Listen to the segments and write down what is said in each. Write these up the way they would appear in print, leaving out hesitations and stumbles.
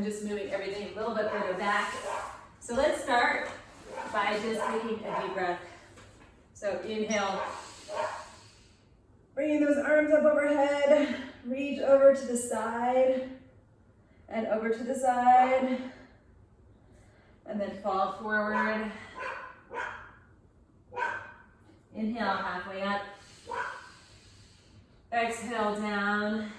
I'm just moving everything a little bit further back. So let's start by just taking a deep breath. So inhale, bringing those arms up overhead, reach over to the side and over to the side, and then fall forward. Inhale, halfway up. Exhale down.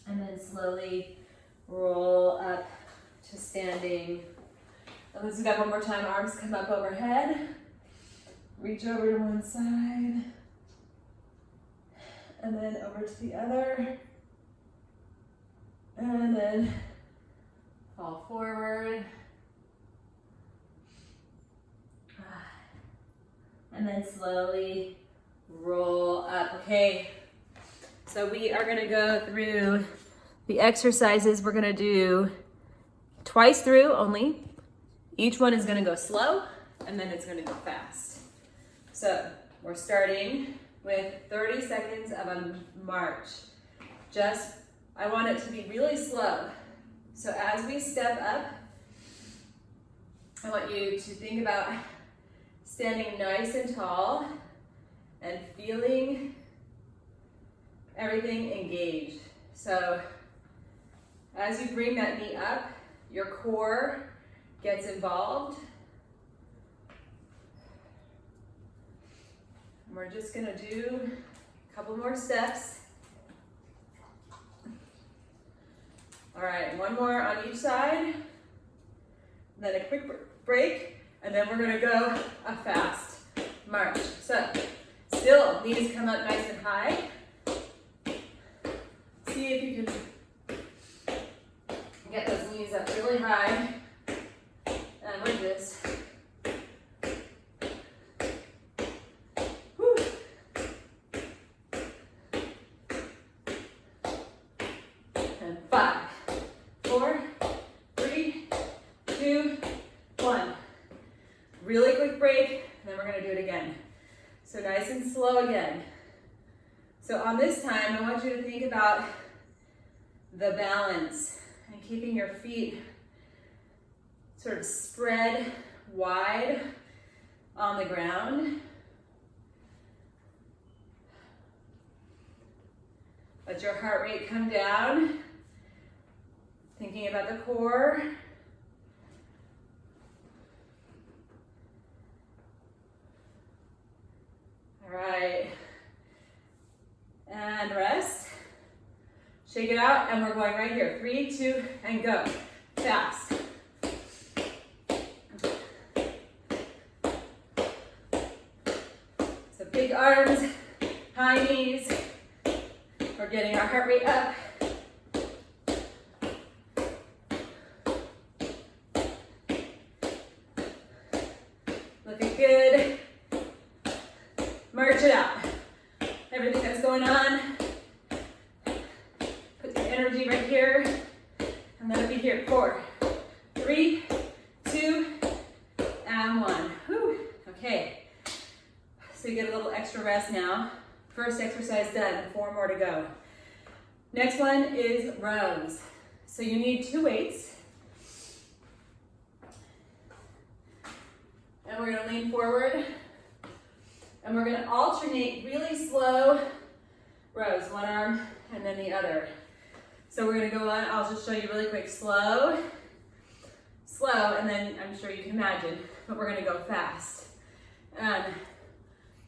And then slowly roll up to standing. And let's do that one more time. Arms come up overhead. Reach over to one side. And then over to the other. And then fall forward. And then slowly roll up. Okay, so we are gonna go through the exercises we're gonna do twice through only. Each one is gonna go slow and then it's gonna go fast. So we're starting with 30 seconds of a march. I want it to be really slow. So as we step up, I want you to think about standing nice and tall and feeling everything engaged. So as you bring that knee up, your core gets involved. And we're just gonna do a couple more steps. All right, one more on each side, then a quick break, and then we're gonna go a fast march. So still, knees come up nice and high. See if you can get those knees up really high. And like this. Whew. And 5, 4, 3, 2, 1. Really quick break, and then we're gonna do it again. So nice and slow again. So on this time, I want you to think about the balance and keeping your feet sort of spread wide on the ground. Let your heart rate come down. Thinking about the core. All right. And rest. Shake it out, and we're going right here. 3, 2, and go. Fast. So big arms, high knees. We're getting our heart rate up. Looking good. March it out. Everything that's going on. Put the energy right here. And let it be here. 4, 3, 2, and 1. Whew. Okay. So you get a little extra rest now. First exercise done. 4 more to go. Next one is rows. So you need 2 weights. And we're going to lean forward. And we're going to alternate really slow rows, one arm and then the other. So we're going to go on, I'll just show you really quick, slow, slow, and then I'm sure you can imagine, but we're going to go fast. And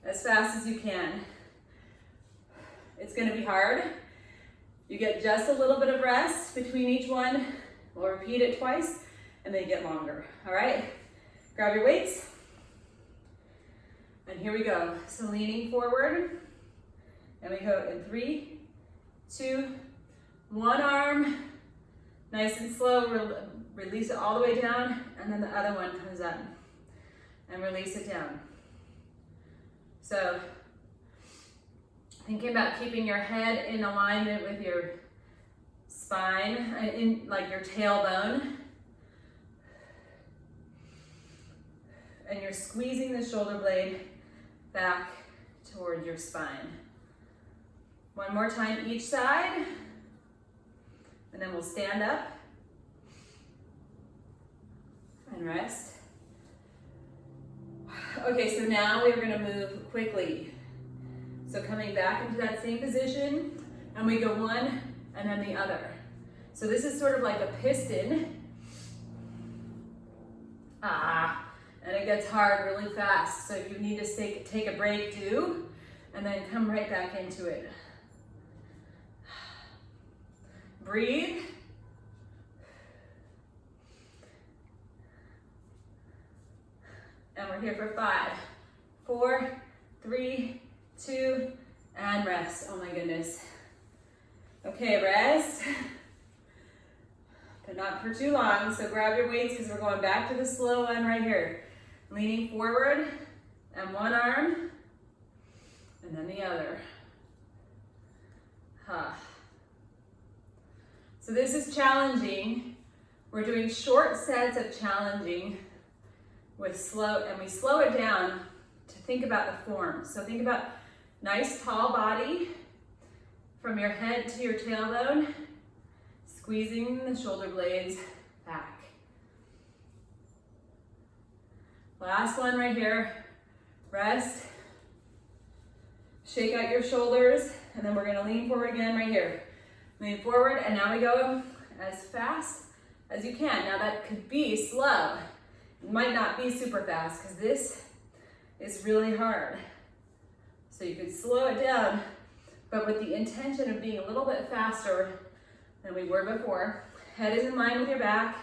as fast as you can. It's going to be hard. You get just a little bit of rest between each one. We'll repeat it twice, and then you get longer. All right? Grab your weights. And here we go. So leaning forward, and we go in 3, 2, 1 arm, nice and slow, release it all the way down, and then the other one comes up, and release it down. So thinking about keeping your head in alignment with your spine, in like your tailbone, and you're squeezing the shoulder blade back towards your spine. One more time each side. And then we'll stand up and rest. Okay, so now we're gonna move quickly. So coming back into that same position, and we go one and then the other. So this is sort of like a piston. And it gets hard really fast. So if you need to take a break, do, and then come right back into it. Breathe. And we're here for 5, 4, 3, 2, and rest. Oh my goodness. Okay, rest. But not for too long, so grab your weights because we're going back to the slow one right here. Leaning forward, and one arm, and then the other. So this is challenging. We're doing short sets of challenging with slow, and we slow it down to think about the form. So think about nice tall body from your head to your tailbone, squeezing the shoulder blades back. Last one right here, rest. Shake out your shoulders, and then we're gonna lean forward again right here. Lean forward, and now we go as fast as you can. Now that could be slow. It might not be super fast, because this is really hard. So you could slow it down, but with the intention of being a little bit faster than we were before. Head is in line with your back.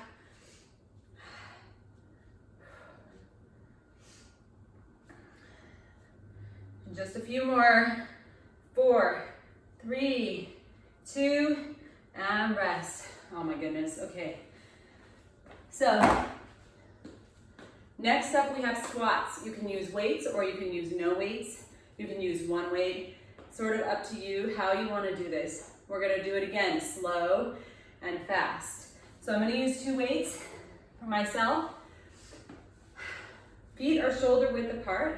Just a few more. 4, 3, 2, and rest. Oh my goodness, okay. So, next up we have squats. You can use weights or you can use no weights. You can use one weight, sort of up to you how you want to do this. We're going to do it again, slow and fast. So I'm going to use 2 weights for myself. Feet are shoulder width apart.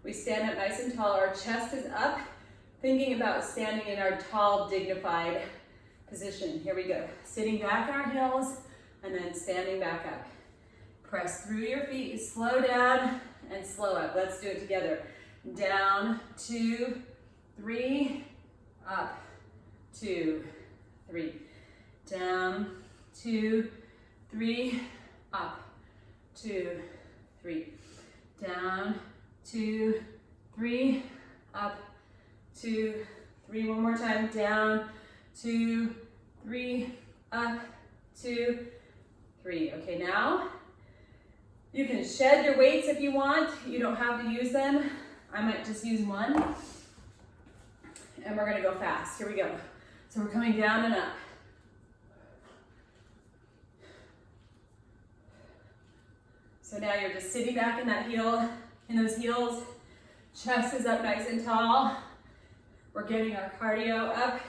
We stand up nice and tall. Our chest is up, thinking about standing in our tall, dignified position. Here we go. Sitting back on our heels and then standing back up. Press through your feet, slow down and slow up. Let's do it together. Down, 2, 3, up, 2, 3. Down, 2, 3, up, 2, 3. Down, 2, 3, up, 2, 3. One more time. Down, 2, 3, up, 2, 3. Okay, now you can shed your weights if you want. You don't have to use them. I might just use one. And we're gonna go fast. Here we go. So we're coming down and up. So now you're just sitting back in that heel, in those heels. Chest is up nice and tall. We're getting our cardio up.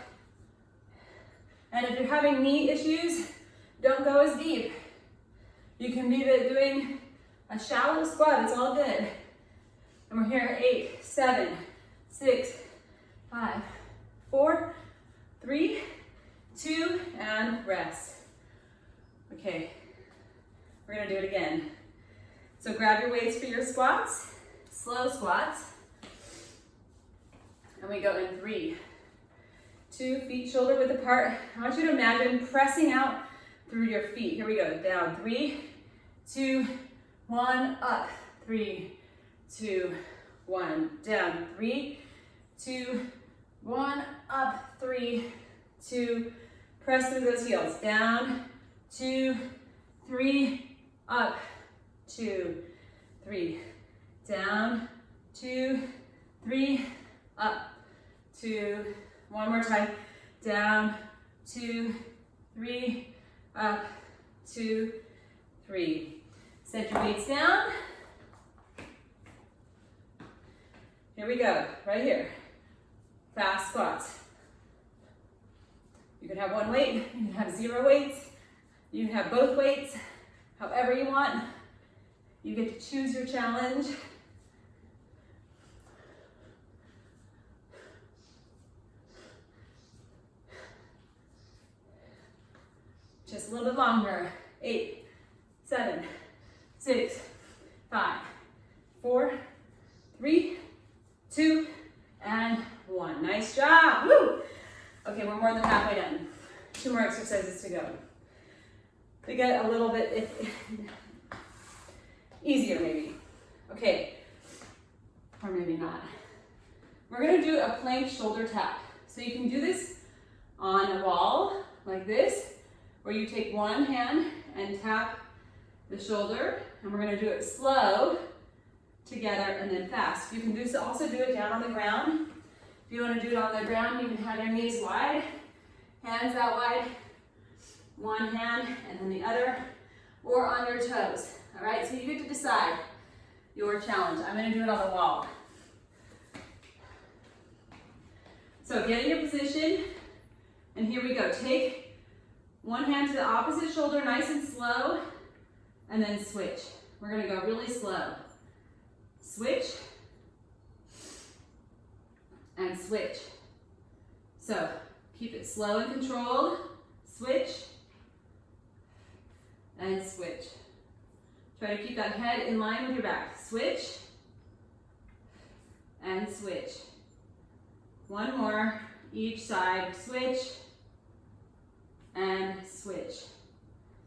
And if you're having knee issues, don't go as deep. You can be doing a shallow squat, it's all good. And we're here, 8, 7, 6, 5, 4, 3, 2, and rest. Okay, we're gonna do it again. So grab your weights for your squats, slow squats. And we go in 3, 2, feet shoulder width apart. I want you to imagine pressing out through your feet. Here we go, down, 3, 2, 1, up, 3, 2, 1, down, 3, 2, 1, up, 3, 2, press through those heels, down, 2, 3, up, 2, 3, down, 2, 3, up, 2, one more time, down, 2, 3, up, 2, 3. Set your weights down. Here we go, right here. Fast squats. You can have one weight, you can have 0 weights, you can have both weights, however you want. You get to choose your challenge. Just a little bit longer. 8, 7, 6, 5, 4, 3, 2, and 1. Nice job. Woo! Okay, we're more than halfway done. 2 more exercises to go. We get a little bit easier maybe. Okay, or maybe not. We're gonna do a plank shoulder tap. So you can do this on a wall like this, where you take one hand and tap the shoulder, and we're gonna do it slow together and then fast. You can also do it down on the ground. If you wanna do it on the ground, you can have your knees wide, hands out wide, one hand and then the other, or on your toes. All right, so you get to decide your challenge. I'm gonna do it on the wall. So get in your position, and here we go. Take one hand to the opposite shoulder, nice and slow, and then switch. We're gonna go really slow. Switch, and switch. So keep it slow and controlled. Switch, and switch. Try to keep that head in line with your back. Switch, and switch. One more, each side. Switch, and switch.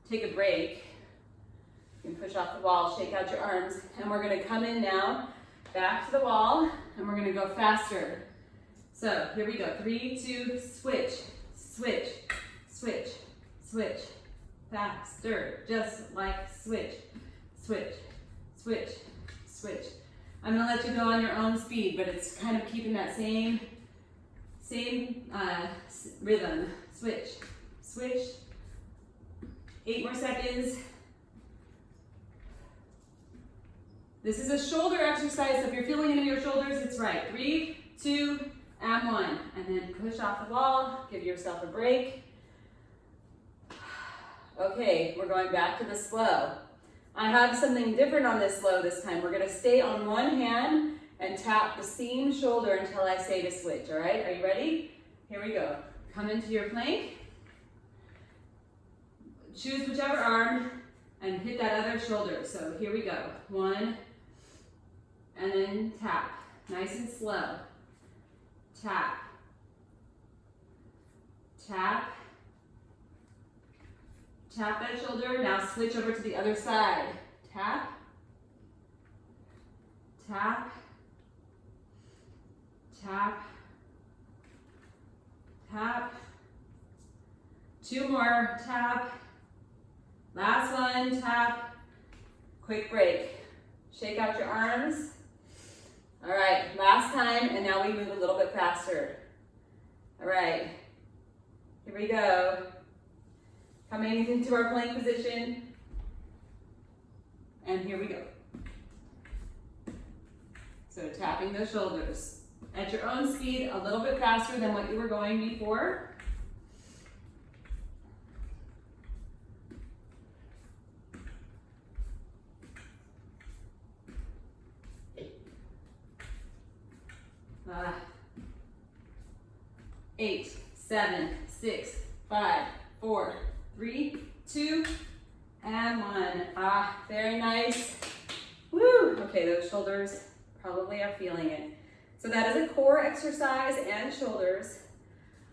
Take a break. You can push off the wall, shake out your arms, and we're gonna come in now, back to the wall, and we're gonna go faster. So here we go, 3, 2, switch, switch, switch, switch. Faster, just like switch, switch, switch, switch. I'm gonna let you go on your own speed, but it's kind of keeping that same rhythm. Switch, switch. 8 more seconds. This is a shoulder exercise, so if you're feeling it in your shoulders, it's right. 3, 2, and 1. And then push off the wall, give yourself a break. Okay, we're going back to the slow. I have something different on this slow this time. We're gonna stay on one hand and tap the same shoulder until I say to switch, all right? Are you ready? Here we go. Come into your plank. Choose whichever arm and hit that other shoulder. So here we go. 1, and then tap. Nice and slow. Tap. Tap. Tap that shoulder. Now switch over to the other side. Tap. Tap. Tap. Tap. 2 more. Tap. Last one. Tap. Quick break. Shake out your arms. All right, last time, and now we move a little bit faster. All right, here we go. Coming into our plank position, and here we go. So tapping those shoulders at your own speed, a little bit faster than what you were going before. Uh, 8, 7, 6, 5, 4, 3, 2, and 1. Very nice. Woo! Okay, those shoulders probably are feeling it. So that is a core exercise and shoulders.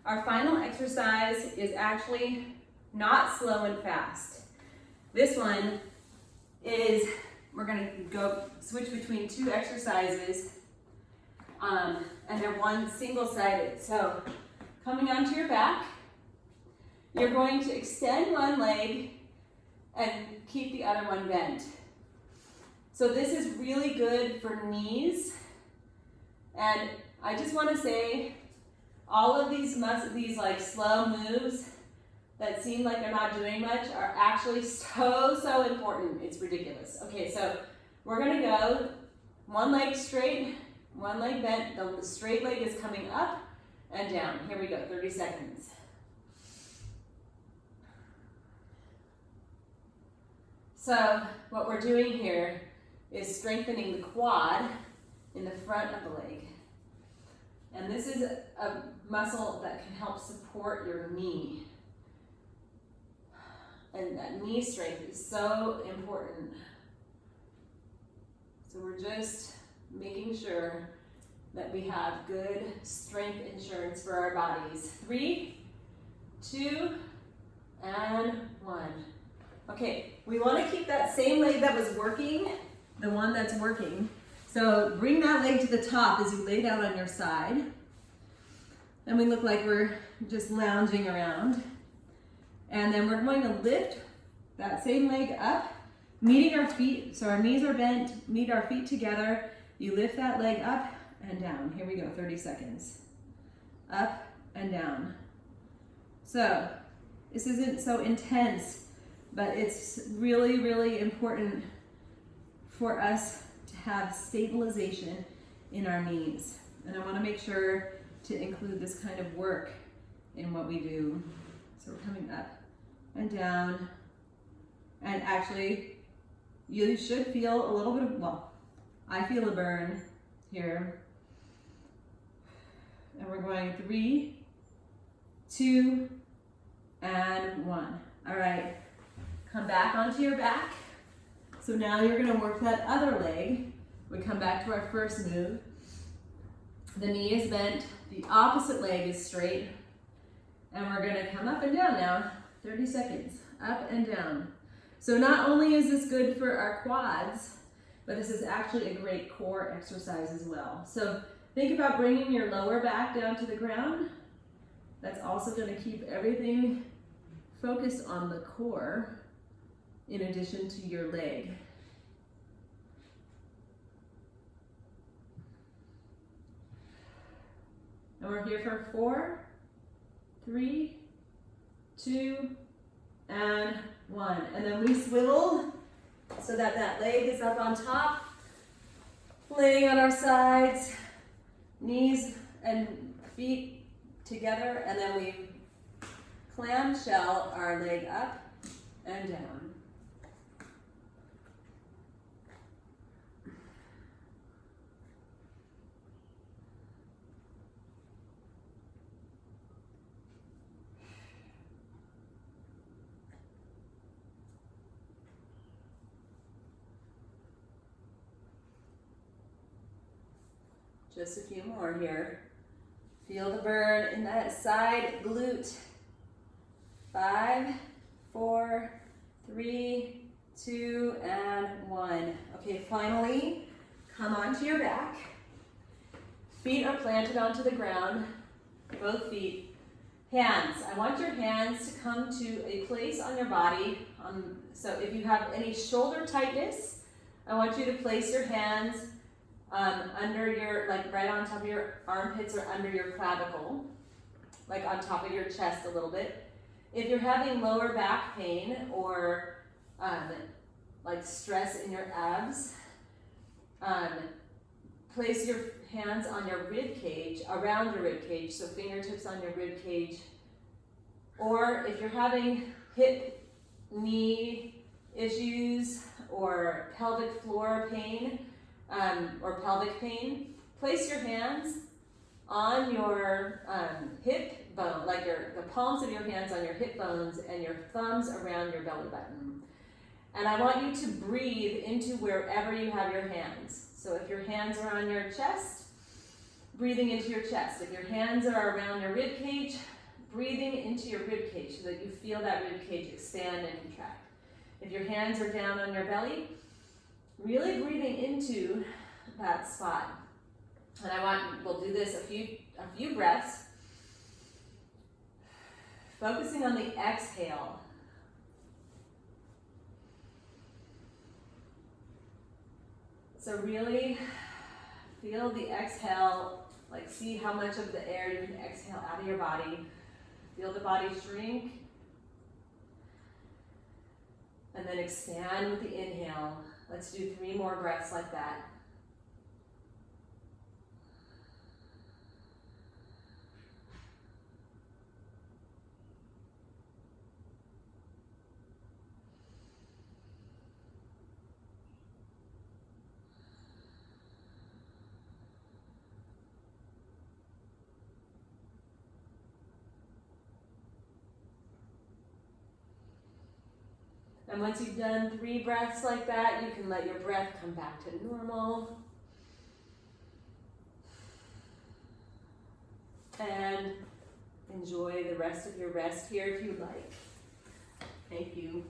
Our final exercise is actually not slow and fast. This one is, we're gonna go switch between 2 exercises, and they're one single-sided. So coming onto your back, you're going to extend one leg and keep the other one bent. So this is really good for knees. And I just want to say, all of these like slow moves that seem like they're not doing much are actually so important. It's ridiculous. Okay, so we're gonna go one leg straight, one leg bent. The straight leg is coming up and down. Here we go, 30 seconds. So what we're doing here is strengthening the quad in the front of the leg. And this is a muscle that can help support your knee. And that knee strength is so important. So we're just making sure that we have good strength insurance for our bodies. 3, 2, and 1. Okay, we want to keep that same leg that was working, the one that's working. So bring that leg to the top as you lay down on your side. And we look like we're just lounging around. And then we're going to lift that same leg up, meeting our feet. So our knees are bent, meet our feet together. You lift that leg up and down. Here we go, 30 seconds. Up and down. So this isn't so intense, but it's really, really important for us to have stabilization in our knees. And I want to make sure to include this kind of work in what we do. So we're coming up and down. And actually, you should feel a little bit of, well, I feel a burn here. And we're going 3, 2, and 1. All right, come back onto your back. So now you're gonna work that other leg. We come back to our first move. The knee is bent, the opposite leg is straight. And we're gonna come up and down now, 30 seconds, up and down. So not only is this good for our quads, but this is actually a great core exercise as well. So think about bringing your lower back down to the ground. That's also gonna keep everything focused on the core in addition to your leg. And we're here for 4, 3, 2, and 1. And then we swivel so that that leg is up on top, laying on our sides, knees and feet together, and then we clamshell our leg up and down. Just a few more here. Feel the burn in that side glute. 5, 4, 3, 2, and 1. Okay, finally, come onto your back. Feet are planted onto the ground, both feet. Hands, I want your hands to come to a place on your body. So if you have any shoulder tightness, I want you to place your hands under your, like right on top of your armpits or under your clavicle, like on top of your chest a little bit. If you're having lower back pain or like stress in your abs, place your hands on your rib cage, around your rib cage, so fingertips on your rib cage. Or if you're having hip, knee issues or pelvic floor pain or pelvic pain, place your hands on your hip bone, like the palms of your hands on your hip bones and your thumbs around your belly button. And I want you to breathe into wherever you have your hands. So if your hands are on your chest, breathing into your chest. If your hands are around your rib cage, breathing into your rib cage so that you feel that rib cage expand and contract. If your hands are down on your belly, really breathing into that spot. And we'll do this a few breaths, focusing on the exhale. So really feel the exhale, like see how much of the air you can exhale out of your body. Feel the body shrink. And then expand with the inhale. Let's do 3 more breaths like that. And once you've done 3 breaths like that, you can let your breath come back to normal. And enjoy the rest of your rest here if you'd like. Thank you.